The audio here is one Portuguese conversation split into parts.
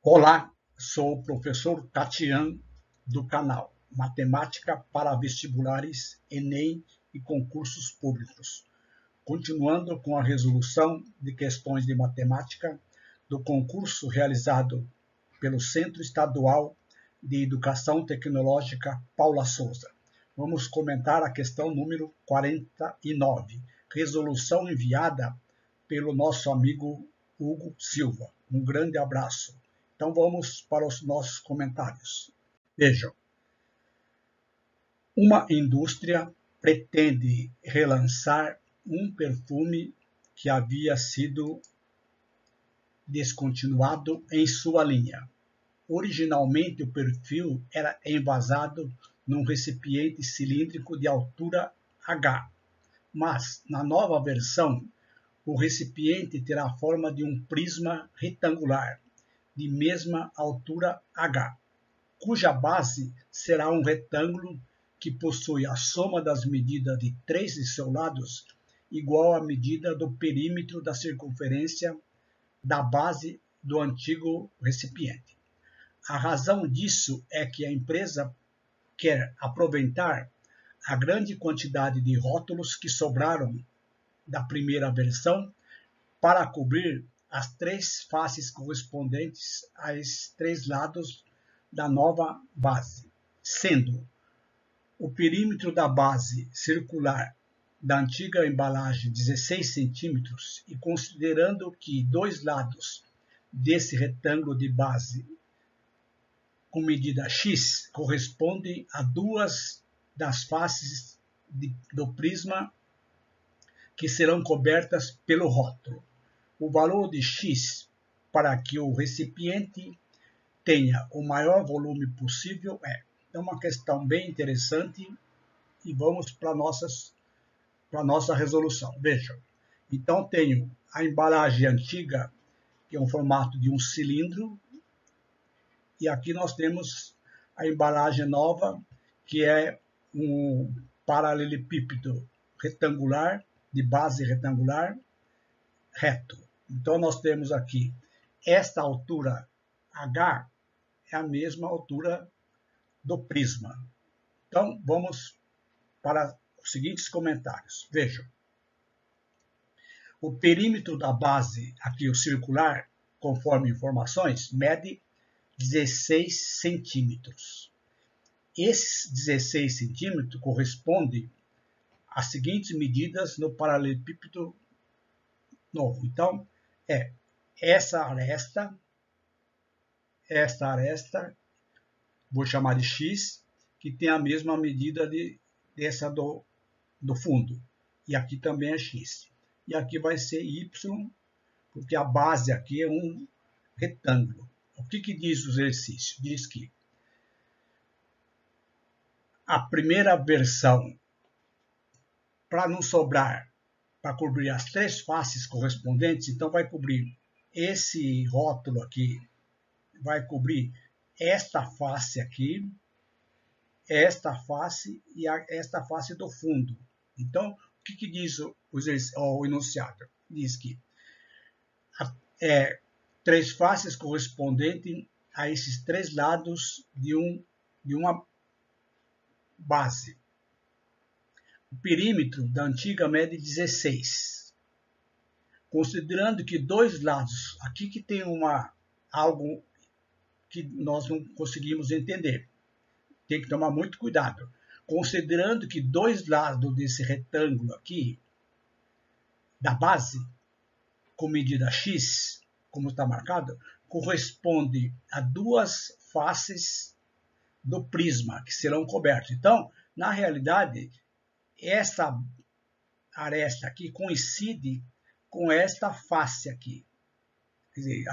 Olá, sou o professor Catian do canal Matemática para Vestibulares, Enem e Concursos Públicos. Continuando com a resolução de questões de matemática do concurso realizado pelo Centro Estadual de Educação Tecnológica Paula Souza. Vamos comentar a questão número 49, resolução enviada pelo nosso amigo Hugo Silva. Um grande abraço. Então vamos para os nossos comentários. Vejam, uma indústria pretende relançar um perfume que havia sido descontinuado em sua linha. Originalmente o perfil era envasado num recipiente cilíndrico de altura H, mas na nova versão o recipiente terá a forma de um prisma retangular de mesma altura H, cuja base será um retângulo que possui a soma das medidas de três de seus lados igual à medida do perímetro da circunferência da base do antigo recipiente. A razão disso é que a empresa quer aproveitar a grande quantidade de rótulos que sobraram da primeira versão para cobrir as três faces correspondentes aos três lados da nova base, sendo o perímetro da base circular da antiga embalagem 16 centímetros e considerando que dois lados desse retângulo de base com medida x correspondem a duas das faces do prisma que serão cobertas pelo rótulo. O valor de x para que o recipiente tenha o maior volume possível é uma questão bem interessante e vamos para a nossa resolução. Vejam, então tenho a embalagem antiga, que é um formato de um cilindro, e aqui nós temos a embalagem nova, que é um paralelepípedo retangular, de base retangular, reto. Então nós temos aqui esta altura H é a mesma altura do prisma. Então vamos para os seguintes comentários. Vejam. O perímetro da base, aqui o circular, conforme informações, mede 16 centímetros. Esses 16 centímetros correspondem às seguintes medidas no paralelepípedo novo. Então, essa aresta, vou chamar de x, que tem a mesma medida dessa do fundo. E aqui também é x. E aqui vai ser y, porque a base aqui é um retângulo. O que diz o exercício? Diz que a primeira versão, para não sobrar, para cobrir as três faces correspondentes, então vai cobrir esse rótulo aqui, vai cobrir esta face aqui, esta face e esta face do fundo. Então, o que diz o enunciado? Diz que três faces correspondentes a esses três lados de uma base. O perímetro da antiga mede 16. Considerando que dois lados, aqui que tem algo que nós não conseguimos entender. Tem que tomar muito cuidado. Considerando que dois lados desse retângulo aqui, da base, com medida x, como está marcado, corresponde a duas faces do prisma que serão cobertas. Então, na realidade, essa aresta aqui coincide com esta face aqui. Quer dizer,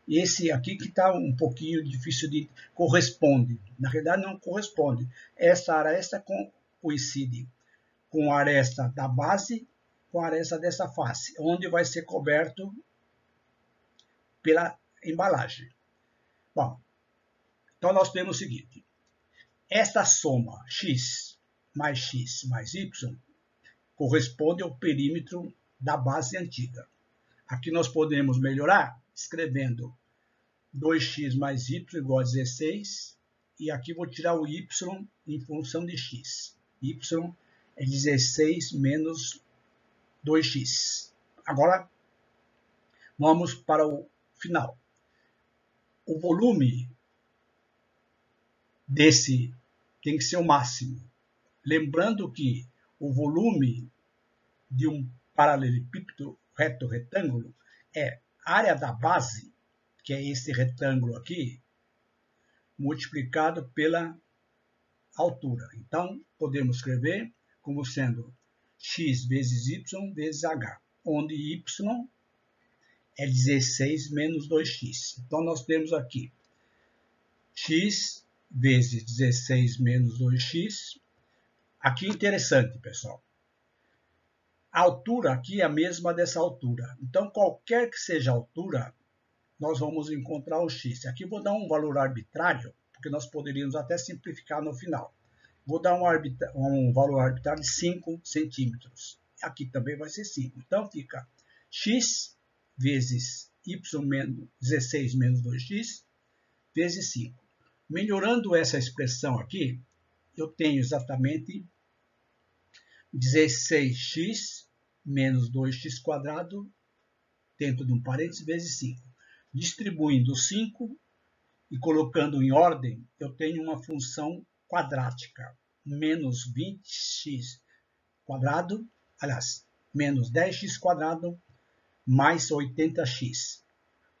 esse aqui que está um pouquinho difícil de corresponde. Na realidade, não corresponde. Essa aresta coincide com a aresta da base com a aresta dessa face, onde vai ser coberto pela embalagem. Bom, então nós temos o seguinte. Esta soma x mais y corresponde ao perímetro da base antiga. Aqui nós podemos melhorar escrevendo 2x mais y igual a 16. E aqui vou tirar o y em função de x. Y é 16 menos 2x. Agora, vamos para o final. O volume desse tem que ser o máximo. Lembrando que o volume de um paralelepípedo reto retângulo é área da base, que é esse retângulo aqui, multiplicado pela altura. Então, podemos escrever como sendo x vezes y vezes h, onde y é 16 menos 2x. Então, nós temos aqui x vezes 16 menos 2x. Aqui interessante, pessoal. A altura aqui é a mesma dessa altura. Então, qualquer que seja a altura, nós vamos encontrar o x. Aqui vou dar um valor arbitrário, porque nós poderíamos até simplificar no final. Vou dar um valor arbitrário de 5 centímetros. Aqui também vai ser 5. Então, fica x vezes y menos 16 menos 2x vezes 5. Melhorando essa expressão aqui, eu tenho exatamente 16x menos 2x² dentro de um parênteses vezes 5. Distribuindo 5 e colocando em ordem, eu tenho uma função quadrática, menos 20x², aliás, menos 10x² mais 80x,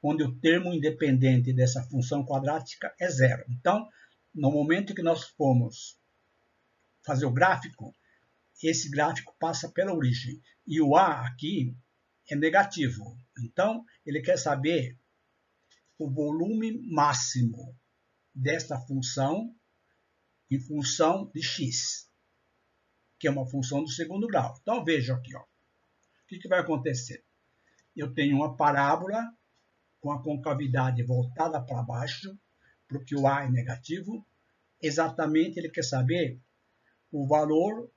onde o termo independente dessa função quadrática é zero. Então, no momento que nós formos fazer o gráfico, esse gráfico passa pela origem. E o A aqui é negativo. Então, ele quer saber o volume máximo desta função em função de x, que é uma função do segundo grau. Então, veja aqui, ó. O que vai acontecer? Eu tenho uma parábola com a concavidade voltada para baixo, porque o A é negativo. Exatamente, ele quer saber o valor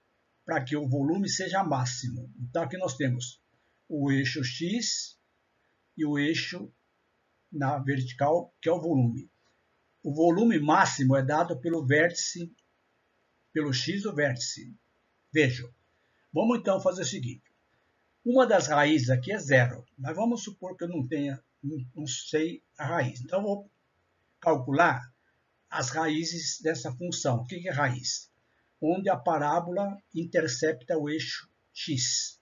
para que o volume seja máximo. Então, aqui nós temos o eixo x e o eixo na vertical, que é o volume. O volume máximo é dado pelo vértice, pelo x do vértice. Vejam. Vamos então fazer o seguinte. Uma das raízes aqui é zero, mas vamos supor que eu não sei a raiz. Então, eu vou calcular as raízes dessa função. O que é raiz? Onde a parábola intercepta o eixo x.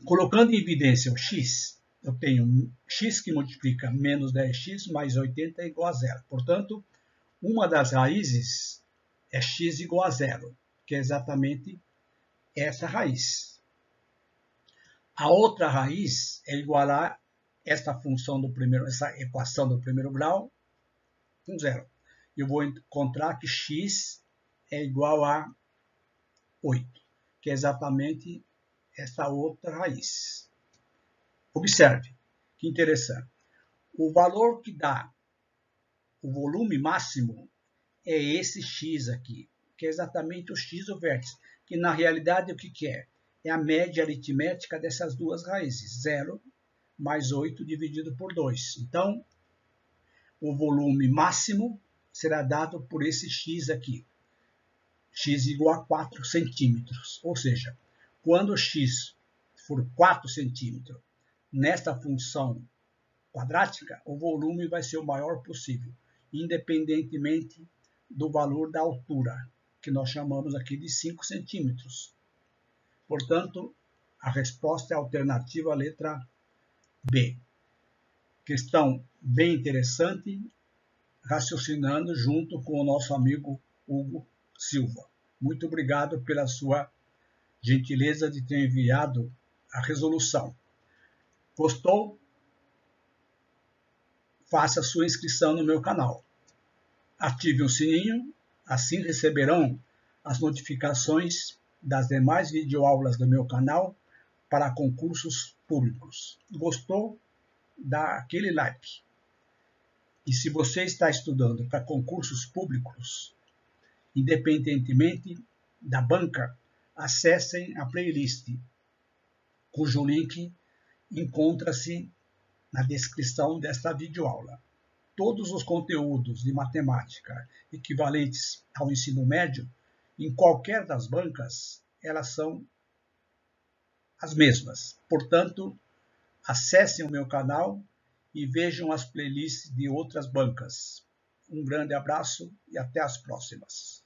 Colocando em evidência o x, eu tenho x que multiplica menos 10x mais 80 é igual a zero. Portanto, uma das raízes é x igual a zero, que é exatamente essa raiz. A outra raiz é igualar essa equação do primeiro grau com zero. Eu vou encontrar que x é igual a 8, que é exatamente essa outra raiz. Observe, que interessante. O valor que dá o volume máximo é esse x aqui, que é exatamente o x do vértice, que na realidade o que é? É a média aritmética dessas duas raízes, 0 mais 8 dividido por 2. Então, o volume máximo será dado por esse x aqui, x igual a 4 centímetros. Ou seja, quando x for 4 centímetros nesta função quadrática, o volume vai ser o maior possível, independentemente do valor da altura, que nós chamamos aqui de 5 centímetros. Portanto, a resposta é a alternativa letra B. Questão bem interessante, raciocinando junto com o nosso amigo Hugo Silva. Muito obrigado pela sua gentileza de ter enviado a resolução. Gostou? Faça sua inscrição no meu canal. Ative o sininho, assim receberão as notificações das demais videoaulas do meu canal para concursos públicos. Gostou? Dá aquele like. E se você está estudando para concursos públicos, independentemente da banca, acessem a playlist, cujo link encontra-se na descrição desta videoaula. Todos os conteúdos de matemática equivalentes ao ensino médio, em qualquer das bancas, elas são as mesmas. Portanto, acessem o meu canal e vejam as playlists de outras bancas. Um grande abraço e até as próximas.